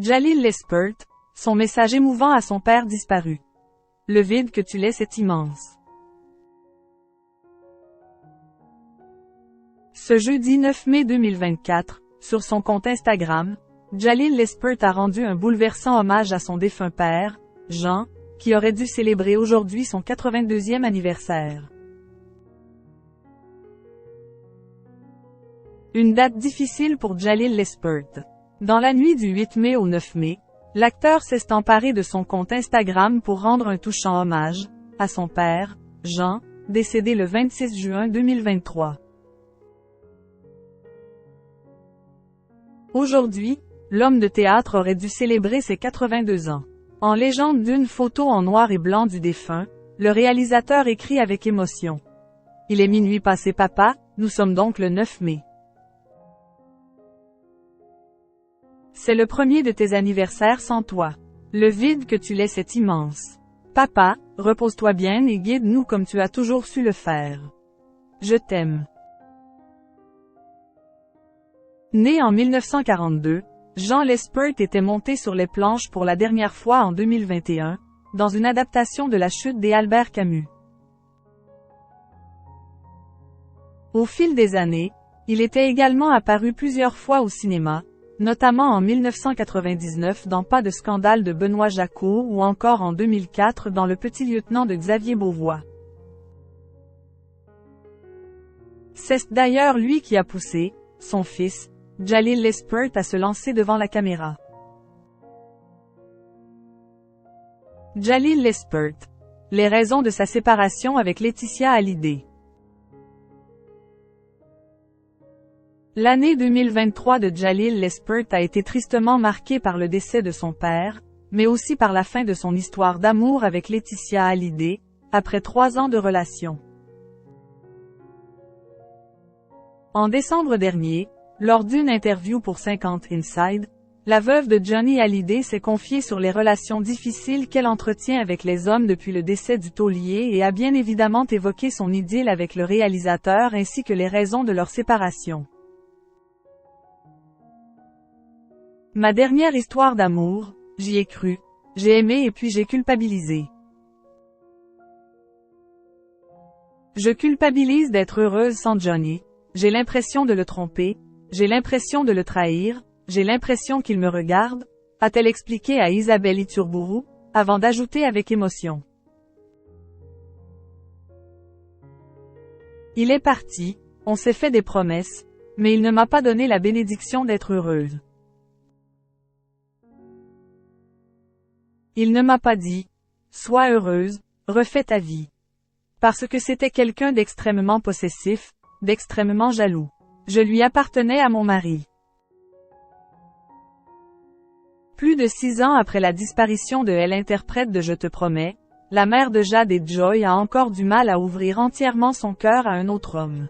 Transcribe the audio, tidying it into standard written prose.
Jalil Lespert, son message émouvant à son père disparu. Le vide que tu laisses est immense. Ce jeudi 9 mai 2024, sur son compte Instagram, Jalil Lespert a rendu un bouleversant hommage à son défunt père, Jean, qui aurait dû célébrer aujourd'hui son 82e anniversaire. Une date difficile pour Jalil Lespert. Dans la nuit du 8 mai au 9 mai, l'acteur s'est emparé de son compte Instagram pour rendre un touchant hommage à son père, Jean, décédé le 26 juin 2023. Aujourd'hui, l'homme de théâtre aurait dû célébrer ses 82 ans. En légende d'une photo en noir et blanc du défunt, le réalisateur écrit avec émotion. Il est minuit passé papa, nous sommes donc le 9 mai. C'est le premier de tes anniversaires sans toi. Le vide que tu laisses est immense. Papa, repose-toi bien et guide-nous comme tu as toujours su le faire. Je t'aime. Né en 1942, Jean Lespert était monté sur les planches pour la dernière fois en 2021, dans une adaptation de La Chute des Albert Camus. Au fil des années, il était également apparu plusieurs fois au cinéma, notamment en 1999 dans Pas de scandale de Benoît Jacquot ou encore en 2004 dans Le Petit lieutenant de Xavier Beauvois. C'est d'ailleurs lui qui a poussé son fils, Jalil Lespert, à se lancer devant la caméra. Jalil Lespert. Les raisons de sa séparation avec Laetitia Hallyday. L'année 2023 de Jalil Lespert a été tristement marquée par le décès de son père, mais aussi par la fin de son histoire d'amour avec Laetitia Hallyday, après 3 ans de relation. En décembre dernier, lors d'une interview pour 50 Inside, la veuve de Johnny Hallyday s'est confiée sur les relations difficiles qu'elle entretient avec les hommes depuis le décès du taulier et a bien évidemment évoqué son idylle avec le réalisateur ainsi que les raisons de leur séparation. Ma dernière histoire d'amour, j'y ai cru, j'ai aimé et puis j'ai culpabilisé. Je culpabilise d'être heureuse sans Johnny, j'ai l'impression de le tromper, j'ai l'impression de le trahir, j'ai l'impression qu'il me regarde, a-t-elle expliqué à Isabelle Iturburu, avant d'ajouter avec émotion. Il est parti, on s'est fait des promesses, mais il ne m'a pas donné la bénédiction d'être heureuse. Il ne m'a pas dit « Sois heureuse, refais ta vie ». Parce que c'était quelqu'un d'extrêmement possessif, d'extrêmement jaloux. Je lui appartenais à mon mari. Plus de 6 ans après la disparition de l'interprète de Je te promets, la mère de Jade et Joy a encore du mal à ouvrir entièrement son cœur à un autre homme.